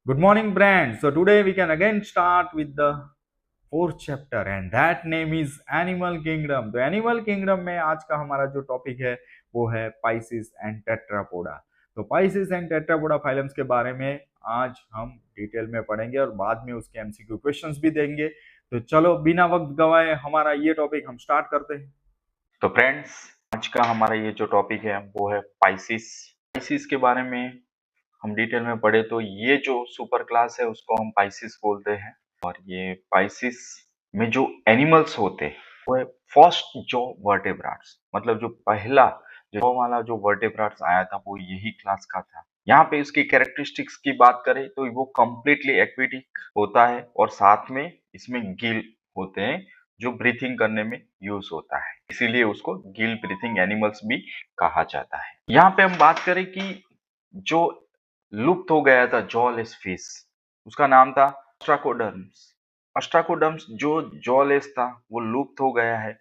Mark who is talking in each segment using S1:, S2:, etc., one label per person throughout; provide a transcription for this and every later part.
S1: Good morning, friends. So today we can again start with the fourth chapter and that name is animal kingdom. तो animal kingdom में आज का हमारा जो topic है वो है पाइसिस एंड टेट्रापोडा। तो पाइसिस एंड टेट्रापोडा फाइलम्स के बारे में आज हम डिटेल में पढ़ेंगे और बाद में उसके एमसीक्यू क्वेश्चंस भी देंगे। तो चलो बिना वक्त गवाए हमारा ये टॉपिक हम स्टार्ट करते हैं। तो फ्रेंड्स, आज का हमारा ये जो टॉपिक है वो है पाइसिस। पाइसिस के बारे में हम डिटेल में पढ़े तो ये जो सुपर क्लास है उसको हम पाइसिस बोलते हैं। और ये पाइसिस में जो एनिमल्स होते हैं वो है फर्स्ट जॉ वर्टेब्राट्स, मतलब जो पहला जॉ वाला जो वर्टेब्राट्स आया था वो यही क्लास का था। यहाँ पे इसकी कैरेक्टरिस्टिक्स की बात करें तो वो कंप्लीटली एक्वेटिक होता है और साथ में इसमें गिल होते हैं जो ब्रीथिंग करने में यूज होता है, इसीलिए उसको गिल ब्रीथिंग एनिमल्स भी कहा जाता है। यहाँ पे हम बात करें कि जो लुप्त हो गया था जॉलेस फिश, उसका नाम था अस्ट्राकोडर्म्स। अस्ट्राकोडर्म्स जो जॉलेस था वो लुप्त हो गया है।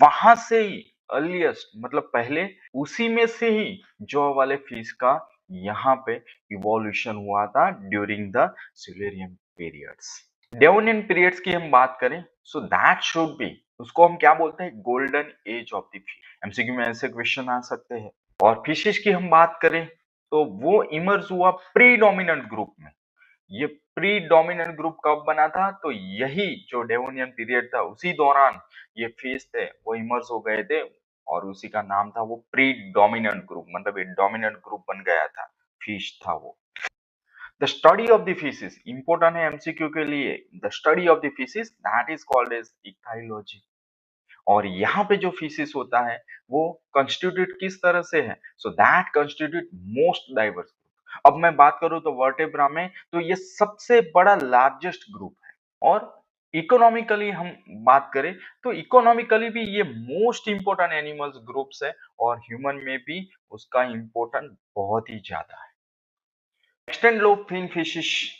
S1: वहां से ही अर्लीस्ट, मतलब पहले उसी में से ही जॉ वाले फिश का यहाँ पे इवोल्यूशन हुआ था during the Silurian periods. Devonian periods की हम बात करें सो दैट शुड बी, उसको हम क्या बोलते हैं, golden age of the fish. MCQ में ऐसे क्वेश्चन आ सकते हैं। और फिशेस की हम बात करें तो वो इमर्ज हुआ प्री डोमिनेंट ग्रुप में। ये प्री डोमिनेंट ग्रुप कब बना था, तो यही जो डेवोनियन पीरियड था उसी दौरान ये फिश थे वो इमर्ज हो गए थे और उसी का नाम था वो प्री डोमिनेंट ग्रुप, मतलब ये डोमिनेंट ग्रुप बन गया था, फिश था वो। The study of the fishes important है एमसीक्यू के लिए। The study of the fishes that is called as ichthyology. और यहाँ पे जो फिशेस होता है वो कंस्टिट्यूट किस तरह से है, so that constitute most diverse. अब मैं बात करूं तो वर्टेब्रा में तो ये सबसे बड़ा लार्जेस्ट ग्रुप है। और इकोनॉमिकली हम बात करें तो इकोनॉमिकली भी ये मोस्ट इंपोर्टेंट एनिमल्स ग्रुप्स है और ह्यूमन में भी उसका इंपोर्टेंट बहुत ही ज्यादा है। एक्सटेंड लो फिन फिशिश,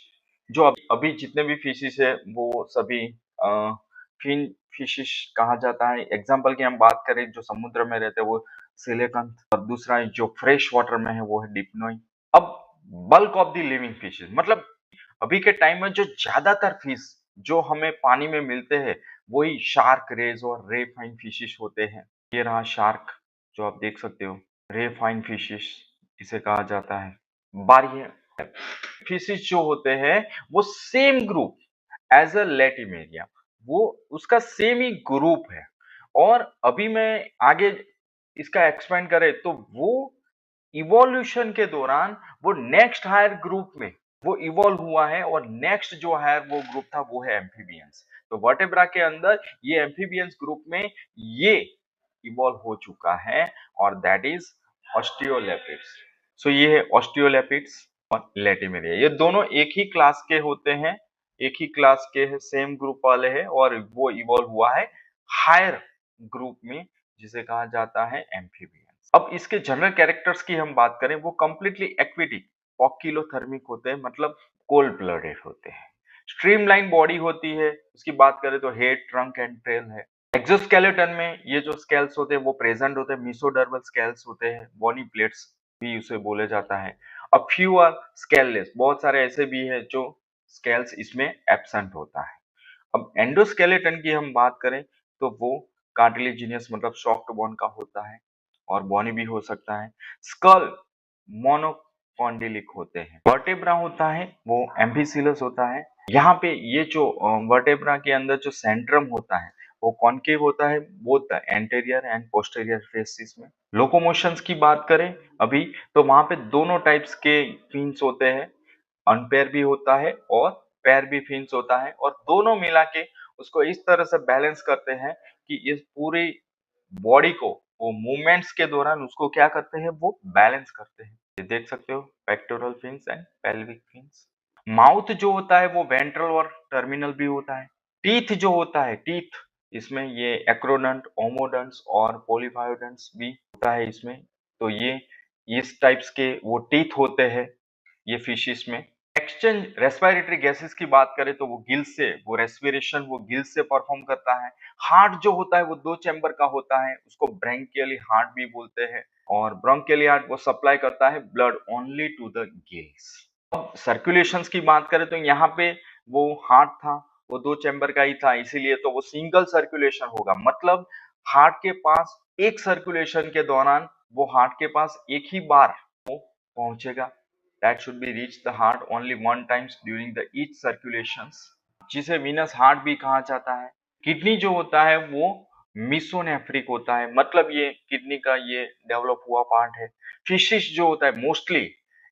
S1: जो अभी जितने भी फिशिश है वो सभी फिन फिशिश कहा जाता है। एग्जाम्पल की हम बात करें जो समुद्र में रहते हैं वो सिलेकंथ, और दूसरा जो फ्रेश वाटर में है वो है डिप्नोई। अब bulk of the living fishes, मतलब अभी के टाइम में जो ज्यादातर फिश जो हमें पानी में मिलते हैं वही शार्क रेज और रे फाइन फिशिश होते हैं। ये रहा शार्क जो आप देख सकते हो, रे फाइन फिशिश इसे कहा जाता है। बारी फिशिस जो होते हैं वो same group as a Latimeria, वो उसका सेम ही ग्रुप है। और अभी मैं आगे इसका एक्सपेंड करे तो वो इवोल्यूशन के दौरान वो नेक्स्ट हायर ग्रुप में वो इवॉल्व हुआ है और नेक्स्ट जो हायर वो ग्रुप था वो है एम्फीबियंस। तो वर्टेब्रा के अंदर ये एम्फीबियंस ग्रुप में ये इवॉल्व हो चुका है और दैट इज ऑस्टियोलेपिड्स। सो ये है ऑस्टियोलेपिड्स और लेटिमेरिया, ये दोनों एक ही क्लास के होते हैं, एक ही क्लास के सेम ग्रुप वाले हैं और वो इवॉल्व हुआ है हायर ग्रुप में जिसे कहा जाता है एम्फीबियंस। अब इसके जनरल कैरेक्टर्स की हम बात करें वो कंप्लीटली एक्वेटिक ऑक्यूलोथर्मिक होते हैं, मतलब कोल्ड ब्लडेड होते हैं। स्ट्रीमलाइन बॉडी होती है, उसकी बात करें तो हेड, ट्रंक एंड टेल है। एक्सोस्केलेटन में ये जो स्केल्स होते हैं वो प्रेजेंट होते हैं, मिसोडर्मल स्केल्स होते हैं, बोनी प्लेट्स भी उसे बोले जाता है। अब फ्यू आर स्केललेस, बहुत सारे ऐसे भी है जो स्केल्स इसमें एब्सेंट होता है। अब एंडोस्केलेटन की हम बात करें तो वो कार्टिलेजिनियस, मतलब सॉफ्ट बोन का होता है और बोनी भी हो सकता है। स्कल मोनोकॉन्डिलिक होते हैं। वर्टेब्रा होता है वो एम्फिसिलस होता है। यहाँ पे ये जो वर्टेब्रा के अंदर जो सेंट्रम होता है वो कॉन्केव होता है both anterior and posterior faces में। लोकोमोशंस की बात करें अभी तो वहां पे दोनों टाइप्स के फिन्स होते हैं, अनपेयर भी होता है और पैर भी फिन्स होता है, और दोनों मिला के उसको इस तरह से बैलेंस करते हैं कि इस पूरी बॉडी को वो मूवमेंट्स के दौरान उसको क्या करते हैं, वो बैलेंस करते हैं। ये देख सकते हो pectoral fins and pelvic fins. Mouth जो होता है वो वेंट्रल और टर्मिनल भी होता है। टीथ जो होता है, टीथ इसमें ये एक्रोडंट, ओमोडंट्स और पोलीफायोडंट्स भी होता है इसमें। तो ये इस टाइप्स के वो टीथ होते हैं ये फिशिस में। एक्सचेंज रेस्पिरेटरी गैसेस की बात करें तो वो गिल से, वो रेस्पिरेशन वो गिल से परफॉर्म करता है। हार्ट जो होता है वो दो चैम्बर का होता है, उसको ब्रैंकियली हार्ट भी बोलते हैं। और ब्रोंकियली हार्ट वो सप्लाई करता है blood only to the gills. अब सर्कुलेशंस की बात करें तो यहाँ पे वो हार्ट था, वो 2 चैम्बर का ही था, इसीलिए तो वो सिंगल सर्कुलेशन होगा। मतलब हार्ट के पास एक सर्कुलेशन के दौरान वो हार्ट के पास एक ही बार वो पहुंचेगा। That should be reach the heart only one times during the each circulations, जिसे वीनस हार्ट भी कहा जाता है। किडनी जो होता है वो मीसोनेफ्रिक होता है, मतलब ये किडनी का ये डेवलप हुआ पार्ट है। फिशिस जो होता है मोस्टली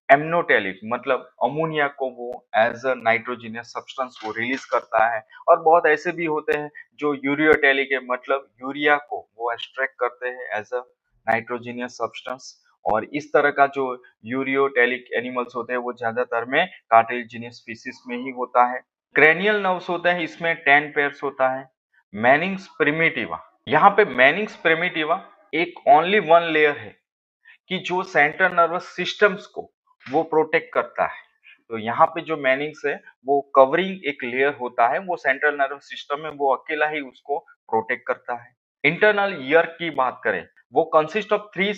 S1: एमनोटेलिक, मतलब अमोनिया को वो एज अ नाइट्रोजनियस सब्सटेंस वो रिलीज करता है। और बहुत ऐसे भी होते हैं जो यूरियोटेलिक है, मतलब यूरिया को वो एक्सट्रैक्ट करते हैं एज अ नाइट्रोजनियस सब्सटेंस। और इस तरह का जो यूरियोटेलिक एनिमल्स होते हैं वो ज्यादातर में कार्टिलेजिनस स्पीसीज में ही होता है। क्रेनियल नर्व्स होते हैं, इसमें 10 पेयर्स होता है। मैनिंग्स प्रिमिटिवा, यहाँ पे मैनिंग्स प्रिमिटिवा एक ओनली वन लेयर है कि जो सेंट्रल नर्वस सिस्टम्स को वो प्रोटेक्ट करता है। तो यहाँ पे जो मैनिंग्स है वो कवरिंग एक लेयर होता है, वो सेंट्रल नर्वस सिस्टम में वो अकेला ही उसको प्रोटेक्ट करता है। इंटरनल ईयर की बात करें, वो consist of 3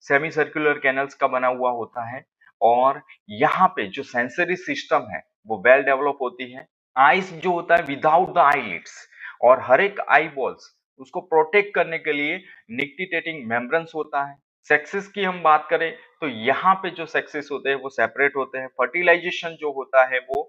S1: semi circular canals का बना हुआ होता है। और यहाँ पे जो सेंसरी सिस्टम है वो वेल डेवलप होती है। आईज जो होता है विदाउट द आईलिड्स, और हर एक आई बॉल्स उसको प्रोटेक्ट करने के लिए निक्टिटेटिंग मेम्ब्रेन्स होता है। सेक्सेस की हम बात करें तो यहाँ पे जो सेक्सेस होते हैं वो सेपरेट होते हैं। फर्टिलाइजेशन जो होता है वो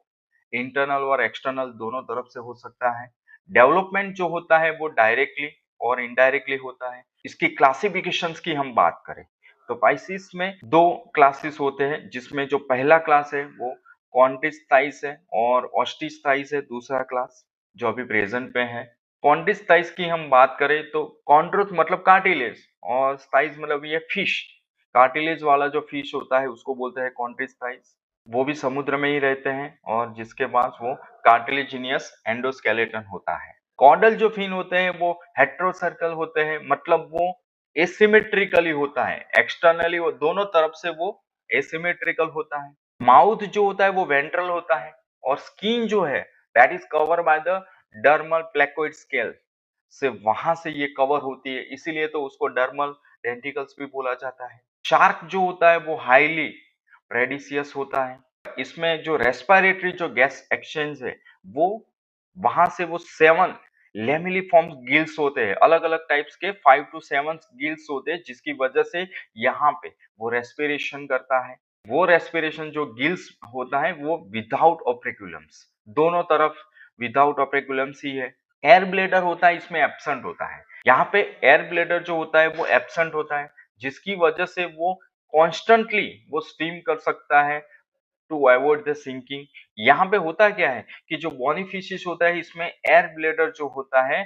S1: इंटरनल और एक्सटर्नल दोनों तरफ से हो सकता है। डेवलपमेंट जो होता है वो डायरेक्टली और इनडायरेक्टली होता है। इसकी क्लासिफिकेशंस की हम बात करें तो पाइसिस में 2 क्लासेस होते हैं, जिसमें जो पहला क्लास है वो कॉन्टिस्थाइस है और ऑस्टिस्थाइस है दूसरा क्लास, जो अभी प्रेजेंट पे है। कॉन्टिस्थाइस की हम बात करें तो कॉन्ट्रोथ मतलब कार्टिलेज, और स्टाइस मतलब ये फिश। कार्टिलेज वाला जो फिश होता है उसको बोलते हैं कॉन्ट्रिस्टाइस। वो भी समुद्र में ही रहते हैं और जिसके पास वो कार्टिलेजिनियस एंडोस्केलेटन होता है। कॉर्डल जो फिन होते हैं वो हेट्रोसर्कल होते हैं, मतलब वो एसिमेट्रिकली होता है। एक्सटर्नली वो दोनों तरफ से वो एसिमेट्रिकल होता है। माउथ जो होता है वो वेंट्रल होता है। और स्किन जो है that is cover by the dermal placoid scale, से वहां से ये कवर होती है, इसीलिए तो उसको डर्मल डेंटिकल्स भी बोला जाता है। शार्क जो होता है वो हाईली प्रेडिशियस होता है। इसमें जो रेस्पिरेटरी जो गैस एक्सचेंज है वो वहां से वो 7 लेमिलिफॉर्म गिल्स होते हैं, अलग अलग टाइप्स के 5 to 7 गिल्स होते हैं, जिसकी वजह से यहाँ पे वो रेस्पिरेशन करता है। वो रेस्पिरेशन जो गिल्स होता है वो विदाउट ऑपरेकुलम्स, दोनों तरफ विदाउट ऑपरेकुलम्स ही है। एयर ब्लेडर होता है, इसमें एब्सेंट होता है। यहाँ पे एयर ब्लेडर जो होता है वो एब्सेंट होता है, जिसकी वजह से वो कॉन्स्टेंटली वो स्टीम कर सकता है टू अवॉइड द सिंकिंग। यहाँ पे होता क्या है कि जो बॉनी फिशिस होता है इसमें एयर ब्लेडर जो होता है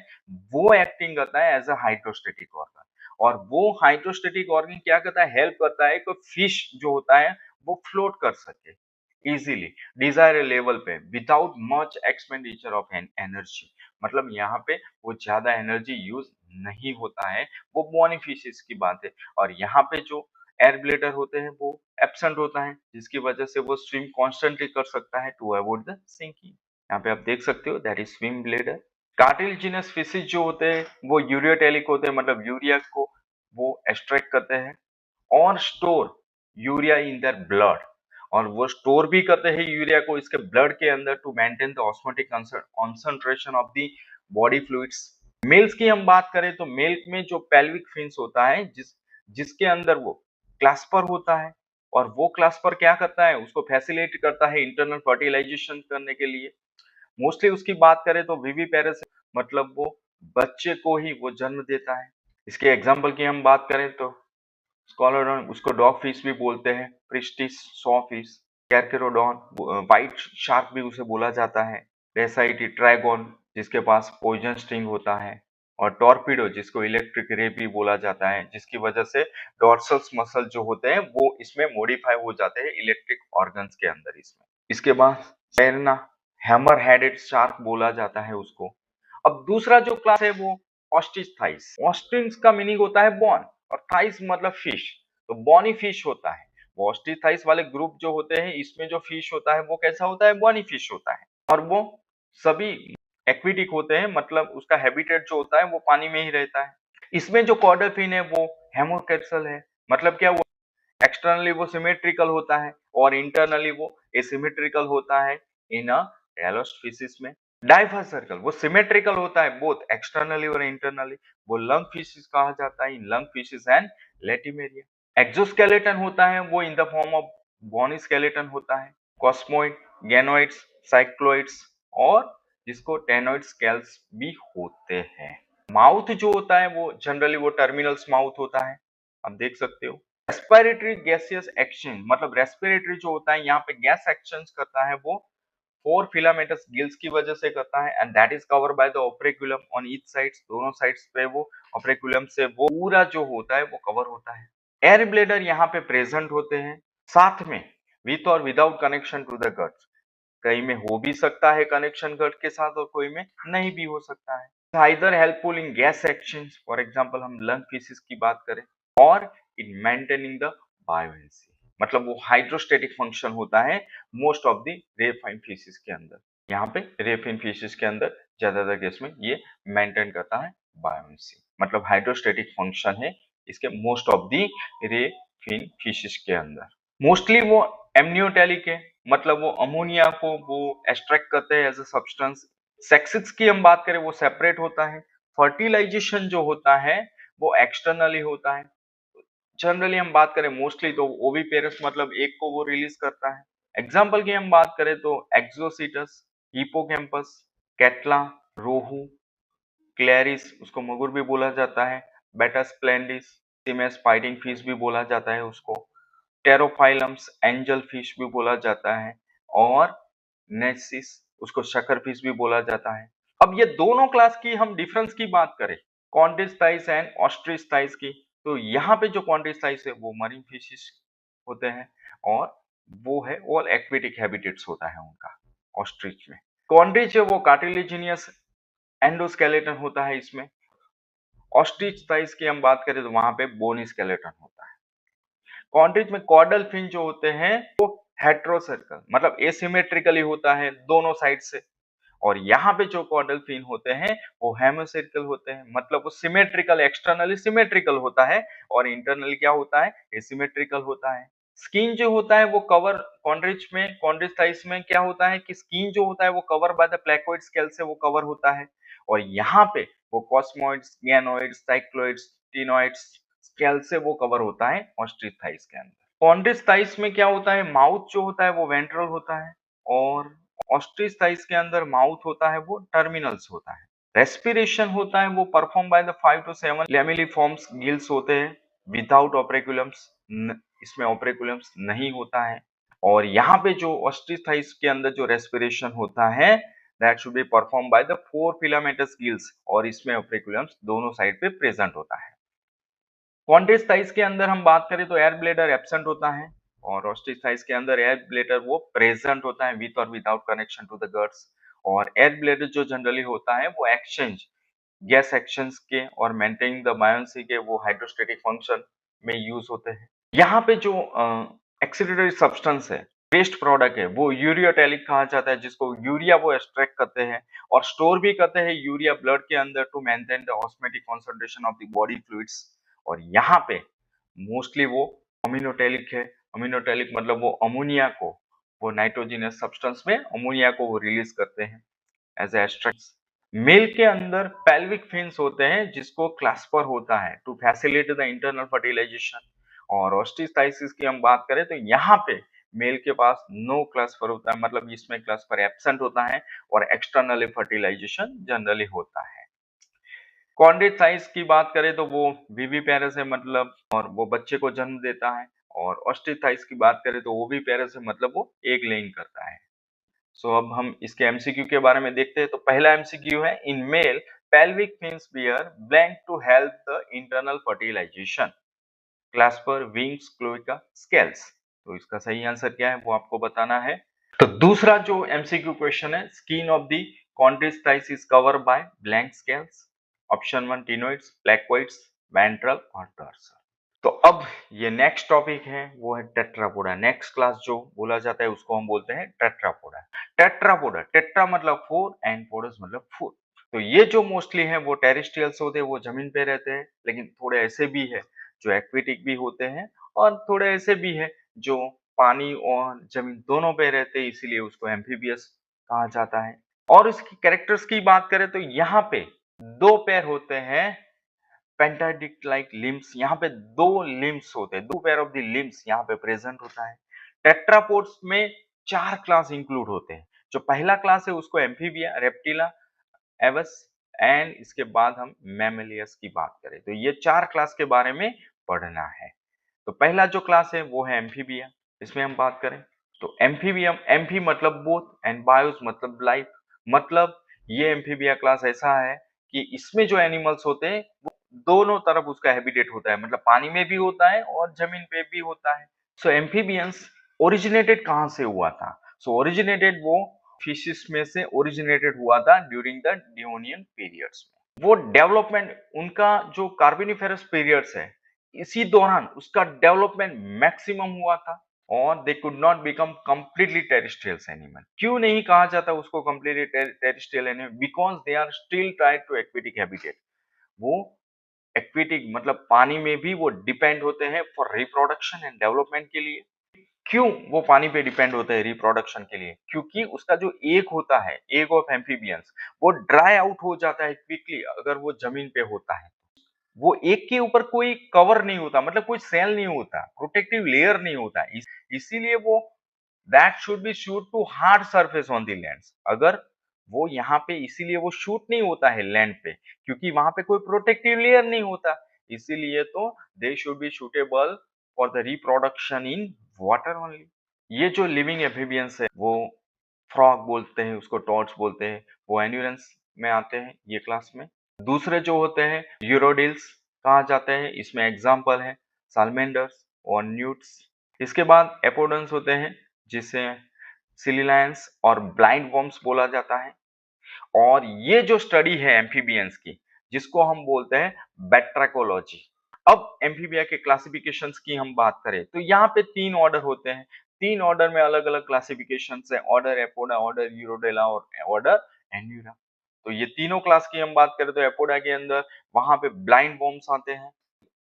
S1: वो एक्टिंग करता है एज अ हाइड्रोस्टेटिक ऑर्गन। और वो हाइड्रोस्टेटिक ऑर्गन क्या करता है, हेल्प करता है कि फिश जो होता है वो फ्लोट कर सके इजीली डिजायर लेवल पे without much expenditure of energy. मतलब यहाँ पे वो ज्यादा एनर्जी यूज नहीं होता है, वो बॉनी फिशिस की बात है। और यहाँ पे जो एयर ब्लेडर होते हैं वो एब्सेंट होता है, जिसकी वजह से वो स्विम कॉन्स्टेंटली कर सकता है टू अवॉइड द सिंकिंग। यहाँ पे आप देख सकते हो that is swim bladder. Cartilaginous fishes जो होते हैं वो यूरियोटेलिक होते हैं, मतलब यूरिया को वो एक्सट्रैक्ट करते हैं और store urea in their blood. और वो स्टोर भी करते हैं यूरिया को इसके ब्लड के अंदर to maintain the osmotic concentration of the body fluids. Males की हम बात करें तो मेल में जो पेल्विक फिन्स होता है जिसके अंदर वो क्लास्पर होता है, और वो क्लास्पर क्या करता है, उसको फैसिलिटेट करता है इंटरनल फर्टिलाइजेशन करने के लिए। मोस्टली उसकी बात करें तो विविपेरस, मतलब वो बच्चे को ही वो जन्म देता है। इसके एग्जाम्पल की हम बात करें तो स्कॉलोडॉन, उसको डॉग फिश भी बोलते हैं, pristis saw fish, carcharodon, white shark भी उसे बोला जाता है, रेसाइटी ट्रैगोन जिसके पास पॉइजन स्टिंग होता है, और टॉर्पीडो जिसको इलेक्ट्रिक रे भी बोला जाता है, जिसकी वजह से डॉर्सल्स मसल जो होते हैं वो इसमें मॉडिफाई हो जाते हैं इलेक्ट्रिक ऑर्गन्स के अंदर इसमें। इसके बाद तैरना, हैमर हेडेड शार्क बोला जाता है उसको। अब दूसरा जो क्लास है वो ऑस्टिस ऑस्टिस का मीनिंग होता है बॉन, और थाइस मतलब फिश, तो बॉनी फिश होता है। वो ऑस्टिथाइस वाले ग्रुप जो होते हैं इसमें जो फिश होता है वो कैसा होता है, बॉनी फिश होता है। और वो सभी एक्वेटिक होते हैं, मतलब उसका हैबिटेट जो होता है वो पानी में ही रहता है। इसमें जो कॉर्डल फिन है वो हेमोकैप्सल है, मतलब क्या, वो एक्सटर्नली वो सिमेट्रिकल होता है और इंटरनली वो एसिमेट्रिकल होता है इन अ टैलोस्ट फिशिस में। डाइवर्स सर्कल वो सिमेट्रिकल होता है बोथ एक्सटर्नली और इंटरनली, वो लंग फिशिस कहा जाता है in lung fishes and latimeria. Exoskeleton होता है वो in the form of bony skeleton होता है, कॉस्मोइड, गैनोइड्स, साइक्लोइड्स और जिसको टेनोइड स्केल्स भी होते हैं। माउथ जो होता है वो जनरली वो टर्मिनल्स माउथ होता है, आप देख सकते हो। रेस्पिरेटरी गैसियस एक्सचेंज मतलब रेस्पिरेटरी जो होता है यहाँ पे गैस एक्सचेंज करता है वो फोर फिलामेंटस गिल्स की वजह से करता है and that is covered by the operculum on each sides, दोनों साइड्स पे वो ओपेक्युलम से वो पूरा जो होता है वो कवर होता है। एयर ब्लेडर यहाँ पे प्रेजेंट होते हैं साथ में विथ और without connection to the guts, कहीं में हो भी सकता है कनेक्शन गट के साथ और कोई में नहीं भी हो सकता है। Either helpful in gas exchange, for example हम लंग फिशिस की बात करें, और इन मेंटेनिंग द बायोहेंसी मतलब वो हाइड्रोस्टेटिक फंक्शन होता है मोस्ट ऑफ द रेफाइन फिशिस के अंदर। यहाँ पे रेफाइन फिशिस के अंदर ज्यादातर केस में ये मेंटेन करता है बायोहेंसी मतलब हाइड्रोस्टेटिक फंक्शन है इसके मोस्ट ऑफ द रेफाइन फिशिस के अंदर। मोस्टली वो एमनियोटेलिक है मतलब वो अमोनिया को वो एक्सट्रैक्ट करते हैं एज अ सब्सटेंस। सेक्सिस की हम बात करें वो सेपरेट होता है। फर्टिलाइजेशन जो होता है वो एक्सटर्नली होता है। जनरली हम बात करें मोस्टली तो ओविपेरस मतलब एक को वो रिलीज करता है। एग्जाम्पल की हम बात करें तो एक्सोसीटस, हिपोकैम्पस, कैटला, रोहू, क्लेरिस उसको मगुर भी बोला जाता है, बेटा स्प्लेंडिस, सिमेस फाइटिंग फिश भी बोला जाता है उसको, टेरोफाइलम्स एंजल फिश भी बोला जाता है और नेसिस उसको शकर फिश भी बोला जाता है। अब ये दोनों क्लास की हम डिफरेंस की बात करें कॉन्टिस्टाइस एंड ऑस्ट्रिस्टाइस की, तो यहाँ पे जो कॉन्टिस्टाइस है वो मरीन फिशिस होते हैं और वो है ऑल एक्वेटिक हैबिटेट्स होता है उनका। ऑस्ट्रिच में कॉन्ड्रिच है वो कार्टिलेजिनियस एंडोस्केलेटन होता है इसमें। ऑस्ट्रिच टाइस की हम बात करें तो वहां पे बोनी स्केलेटन होता है। कॉन्ड्रिच में कॉर्डल फिन जो होते हैं वो हेट्रोसर्कल मतलब एसिमेट्रिकली होता है दोनों साइड से, और यहाँ पे जो कॉर्डल फिन होते हैं वो हेमिसर्कल होते हैं मतलब वो सिमेट्रिकल एक्सटर्नली सिमेट्रिकल होता है और इंटरनली क्या होता है एसिमेट्रिकल होता है। स्किन जो होता है वो कवर कॉन्ड्रिच में कॉन्ड्रिचाइस में क्या होता है कि स्किन जो होता है वो cover by the placoid scale से वो कवर होता है, और यहाँ पे वो कॉस्मोइड्स, गैनोइड्स, साइक्लोइड्स, टिनोइड्स स्केल से वो कवर होता है ऑस्ट्रिच थाइस के अंदर। कॉन्ड्रिच थाइस में क्या होता है माउथ जो होता है वो वेंट्रल होता है और ऑस्ट्रिच थाइस के अंदर माउथ होता है वो टर्मिनल्स होता है। रेस्पिरेशन होता है वो perform by the 5 to 7 lamelliforms gills होते हैं विदाउट ओपेक्युलम्स, इसमें ओपेक्युलम्स नहीं होता है। और यहाँ पे जो ऑस्ट्रिच थाइस के अंदर जो रेस्पिरेशन होता है that should be perform by the 4 filamentous gills और इसमें ओपेक्युलम्स दोनों साइड पे प्रेजेंट होता है। कॉन्ड्रिच थाइस के अंदर हम बात करें तो एयर ब्लेडर एब्सेंट होता है और ऑस्ट्रिच थाइस के अंदर एयर ब्लेडर वो प्रेजेंट होता है विथ और without connection to the guts. और एयर ब्लेडर जो जनरली होता है वो एक्सचेंज गैस एक्शंस के और मेंटेनिंग द बायोंसी के वो हाइड्रोस्टेटिक फंक्शन में यूज होते हैं। यहाँ पे जो एक्सीलरेटरी सब्सटेंस है वेस्ट प्रोडक्ट है वो यूरियोटेलिक कहा जाता है जिसको यूरिया वो एक्सट्रैक्ट करते हैं और स्टोर भी करते हैं यूरिया ब्लड के अंदर to maintain the osmotic concentration of the body fluids. और यहाँ पे मोस्टली वो अमीनोटेलिक है। अमीनोटेलिक मतलब वो अमोनिया को वो नाइट्रोजनस सब्सटेंस में अमोनिया को वो रिलीज करते हैं एज एक्सट्रैक्ट। मेल के अंदर पेल्विक फिन्स होते हैं जिसको क्लास्पर होता है to facilitate the internal fertilization. और ऑस्टिसाइसिस की हम बात करें तो यहाँ पे मेल के पास नो क्लास्पर होता है मतलब इसमें क्लास्पर एब्सेंट होता है और एक्सटर्नली फर्टिलाइजेशन जनरली होता है। कॉन्ड्रिचाइस की बात करें तो वो विविपेरस है मतलब और वो बच्चे को जन्म देता है, और ऑस्टिथाइस की बात करें तो ओविपेरस है मतलब वो एग लेइंग करता है। सो अब हम इसके एमसीक्यू के बारे में देखते हैं। तो पहला एमसीक्यू है in male pelvic fins bear blank to help the internal fertilization, clasper, wings, cloaca, scales. तो इसका सही आंसर क्या है वो आपको बताना है। तो दूसरा जो एमसीक्यू क्वेश्चन है skin of the chondrichthyes is cover by blank scales. Option 1 ctenoids, placoids, ventral और डोर्सल। तो अब ये नेक्स्ट टॉपिक है वो है टेट्रापोडा। नेक्स्ट क्लास जो बोला जाता है उसको हम बोलते हैं टेट्रापोडा। टेट्रापोडा, टेट्रा मतलब 4 एंड पोडस मतलब फूड। तो ये जो मोस्टली है वो टेरेस्ट्रियल्स होते हैं वो जमीन पे रहते हैं, लेकिन थोड़े ऐसे भी है जो एक्वेटिक भी होते हैं और थोड़े ऐसे भी है जो पानी और जमीन दोनों पे रहते हैं, इसीलिए उसको एम्फीबियस कहा जाता है। और इसकी कैरेक्टर्स की बात करें तो यहाँ पे दो पैर होते हैं, पेंटाडिक्ट लाइक लिम्स, यहाँ पे दो लिम्स होते हैं, दो पेयर ऑफ द लिम्स यहाँ पे प्रेजेंट होता है। टेट्रापोड्स में 4 क्लास इंक्लूड होते हैं। जो पहला क्लास है उसको एम्फीबिया, रेप्टिला, एवस एंड इसके बाद हम मैमलियस की बात करें तो ये 4 क्लास के बारे में पढ़ना है। तो पहला जो क्लास है वो है एम्फीबिया। इसमें हम बात करें तो एम्फीबियम, एम्फी मतलब बोथ एंड बायोस मतलब लाइफ, मतलब ये एम्फीबिया क्लास ऐसा है कि इसमें जो एनिमल्स होते हैं वो दोनों तरफ उसका हैबिटेट होता है, मतलब पानी में भी होता है और जमीन पे भी होता है। सो एम्फीबियंस ओरिजिनेटेड कहाँ से हुआ था? सो ओरिजिनेटेड वो फिशेस में से ओरिजिनेटेड हुआ था ड्यूरिंग द डिओनियन पीरियड्स में। वो डेवलपमेंट उनका जो कार्बोनिफेरस पीरियड्स है इसी दौरान उसका डेवलपमेंट मैक्सिमम हुआ था और they could not become completely terrestrials animal. क्यों नहीं कहा जाता उसको completely terrestrial animal? Because they are still tied to aquatic habitat. वो एक्वेटिक मतलब पानी में भी वो डिपेंड होते हैं फॉर रिप्रोडक्शन एंड डेवलपमेंट के लिए। क्यों वो पानी पे डिपेंड होते हैं रिप्रोडक्शन के लिए? क्योंकि उसका जो एग होता है, एग ऑफ एम्फीबियंस, वो ड्राई आउट हो जाता है क्विकली अगर वो जमीन पे होता है। वो एग के ऊपर कोई कवर नहीं होता, मतलब कोई सेल नहीं होता, प्रोटेक्टिव लेयर नहीं होता, इसीलिए वो that should be shoot to hard surface on the land. अगर वो यहाँ पे इसीलिए वो शूट नहीं होता है लैंड पे क्योंकि वहां पे कोई प्रोटेक्टिव लेयर नहीं होता, इसीलिए तो they should be suitable for the reproduction in water only. ये जो लिविंग एम्फीबियंस है वो फ्रॉग बोलते हैं उसको, टॉड्स बोलते हैं, वो एन्यूरेंस में आते हैं ये क्लास में। दूसरे जो होते हैं यूरोडिल्स कहा जाते हैं, इसमें एग्जाम्पल है सालमेंडर्स और न्यूट्स। इसके बाद एपोडेंस होते हैं जिसे सिलिलायंस और ब्लाइंड वर्म्स बोला जाता है। और ये जो स्टडी है एम्फीबियंस की जिसको हम बोलते हैं बैट्रैकोलॉजी। अब एम्फीबिया के क्लासिफिकेशंस की हम बात करें तो यहाँ पे 3 ऑर्डर होते हैं, 3 ऑर्डर में अलग अलग क्लासिफिकेशंस है, ऑर्डर एपोडा, ऑर्डर यूरोडेला और ऑर्डर एन्यूरा। तो ये तीनों क्लास की हम बात करें तो एपोडा के अंदर वहां पे ब्लाइंड वर्म्स आते हैं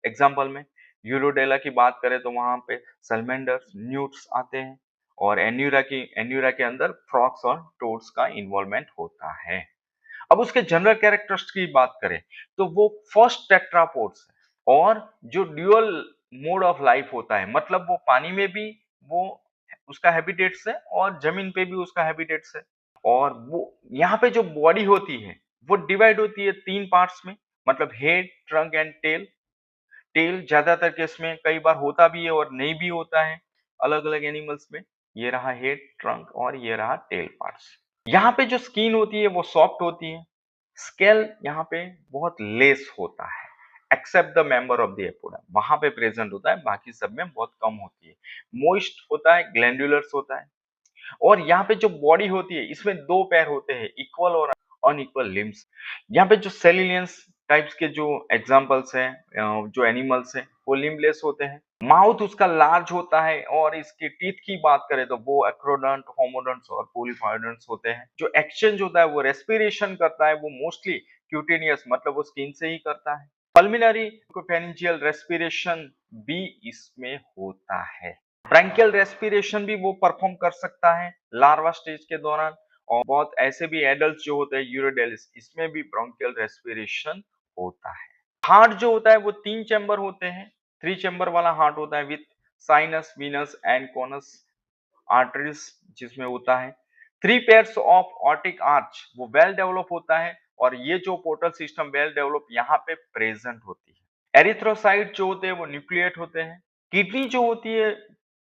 S1: एग्जाम्पल में, यूरोडेला की बात करें तो वहां पे सलमेंडर्स, न्यूट्स आते हैं और एन्यूरा के अंदर फ्रॉक्स और टोड्स का इन्वॉल्वमेंट होता है। अब उसके जनरल कैरेक्टर्स की बात करें तो वो फर्स्ट टेट्रापोड्स है और जो ड्यूअल मोड ऑफ लाइफ होता है, मतलब वो पानी में भी वो उसका हैबिटेट्स है और जमीन पे भी उसका हैबिटेट्स है। और वो यहाँ पे जो बॉडी होती है वो डिवाइड होती है 3 पार्ट्स में, मतलब head, trunk and tail. Tail ज्यादातर केस में कई बार होता भी है और नहीं भी होता है अलग अलग एनिमल्स में। ये रहा हेड, ट्रंक और ये रहा टेल पार्ट्स। यहाँ पे जो स्किन होती है वो सॉफ्ट होती है, स्केल यहाँ पे बहुत लेस होता है except the member of the apoda, वहां पे प्रेजेंट होता है, बाकी सब में बहुत कम होती है। मोइस्ट होता है, ग्लैंडुलर्स होता है। और यहाँ पे जो बॉडी होती है इसमें 2 पैर होते हैं, इक्वल और अनइक्वल लिम्स। यहाँ पे जो सेलिलियंस टाइप्स के जो एग्जांपल्स हैं, जो एनिमल्स हैं वो लिम्बलेस होते हैं। माउथ उसका लार्ज होता है और इसके टीथ की बात करें तो वो एक्रोडंट, होमोडंट्स और पोलिफाइडंट्स होते हैं। जो एक्सचेंज होता है वो रेस्पिरेशन करता है, वो मोस्टली क्यूटेनियस मतलब वो स्किन से ही करता है। पल्मिनरी फेरेंजियल रेस्पिरेशन भी इसमें होता है। ब्रैंकियल रेस्पिरेशन भी वो परफॉर्म कर सकता है लार्वा स्टेज के दौरान। और बहुत ऐसे भी एडल्ट जो होते हैं यूरोडेलिस, इसमें भी ब्रोंकियल रेस्पिरेशन होता है। हार्ट जो होता है वो 3 चैम्बर होते हैं, 3 चैम्बर वाला हार्ट होता है with sinus, Venus and conus arteries जिसमें होता है। 3 पेयर्स ऑफ ऑर्टिक आर्च वो वेल डेवलप होता है और ये जो पोर्टल सिस्टम वेल डेवलप यहाँ पे प्रेजेंट होती है। एरिथ्रोसाइट जो होते हैं वो न्यूक्लिएट होते हैं। किडनी जो होती है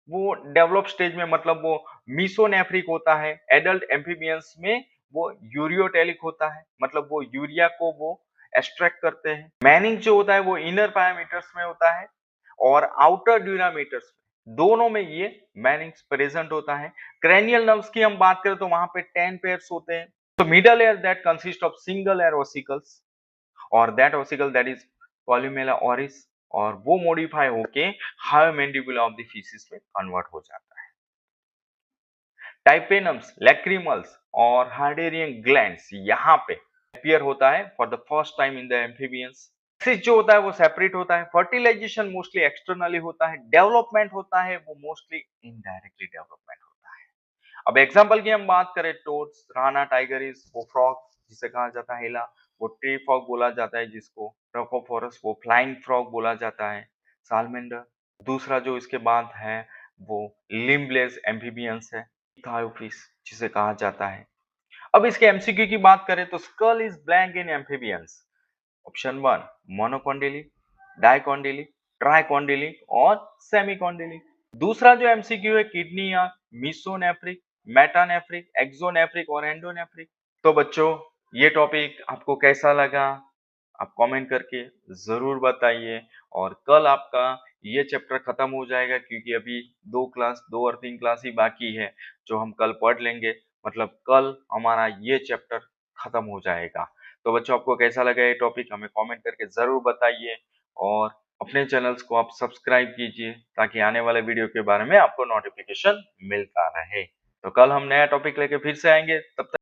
S1: वो डेवलप स्टेज में, मतलब वो मीसोनेफ्रिक होता है। एडल्ट एम्फीबियंस में वो यूरियोटेलिक होता है, मतलब वो यूरिया को वो एक्सट्रैक्ट करते हैं। मैनिंग जो होता है वो इनर पैरामीटर्स में होता है और आउटर ड्यूरामीटर्स में, दोनों में ये मैनिंग्स प्रेजेंट होता है। क्रेनियल नर्व्स की हम बात करें तो वहां पे 10 पेयर्स होते हैं। तो middle ear that consist of single ear ossicles और that ossicle that is columella auris, और वो मॉडिफाई होके hyomandibula of the fishes में कन्वर्ट हो जाता है। टाइपेनम्स, लैक्रिमल्स और हार्डेरियन ग्लैंड्स यहाँ पे अपीयर होता है for the first time in the amphibians. सिस जो होता है वो सेपरेट होता है, फर्टिलाइजेशन मोस्टली एक्सटर्नली होता है, डेवलपमेंट होता है वो मोस्टली इनडायरेक्टली डेवलपमेंट होता है। अब एग्जांपल की हम बात करें टोड्स, राना टाइगरिस, वो फ्रॉग जिसे कहा जाता है हेला, वो ट्री फ्रॉग बोला जाता है जिसको ट्रकोफोरस, वो फ्लाइंग फ्रॉग बोला जाता है, सालमेंडर। दूसरा जो इसके बाद है वो लिम्बलेस एम्फीबियंस है, थायोफिस जिसे कहा जाता है। अब इसके एमसीक्यू की बात करें तो skull is blank in amphibians. Option 1 मोनोकॉन्डिली, डाइकॉन्डिली, ट्राइकॉन्डिली और सेमीकॉन्डिली। दूसरा जो एमसीक्यू है किडनी या मीसोनेफ्रिक, मेटानेफ्रिक, एक्सोनेफ्रिक और एंडोनेफ्रिक। तो बच्चों ये टॉपिक आपको कैसा लगा आप कमेंट करके जरूर बताइए। और कल आपका ये चैप्टर खत्म हो जाएगा क्योंकि अभी दो और तीन क्लास ही बाकी है जो हम कल पढ़ लेंगे। मतलब कल हमारा ये चैप्टर खत्म हो जाएगा। तो बच्चों आपको कैसा लगा ये टॉपिक हमें कमेंट करके जरूर बताइए और अपने चैनल्स को आप सब्सक्राइब कीजिए ताकि आने वाले वीडियो के बारे में आपको नोटिफिकेशन मिलता रहे। तो कल हम नया टॉपिक लेके फिर से आएंगे, तब तक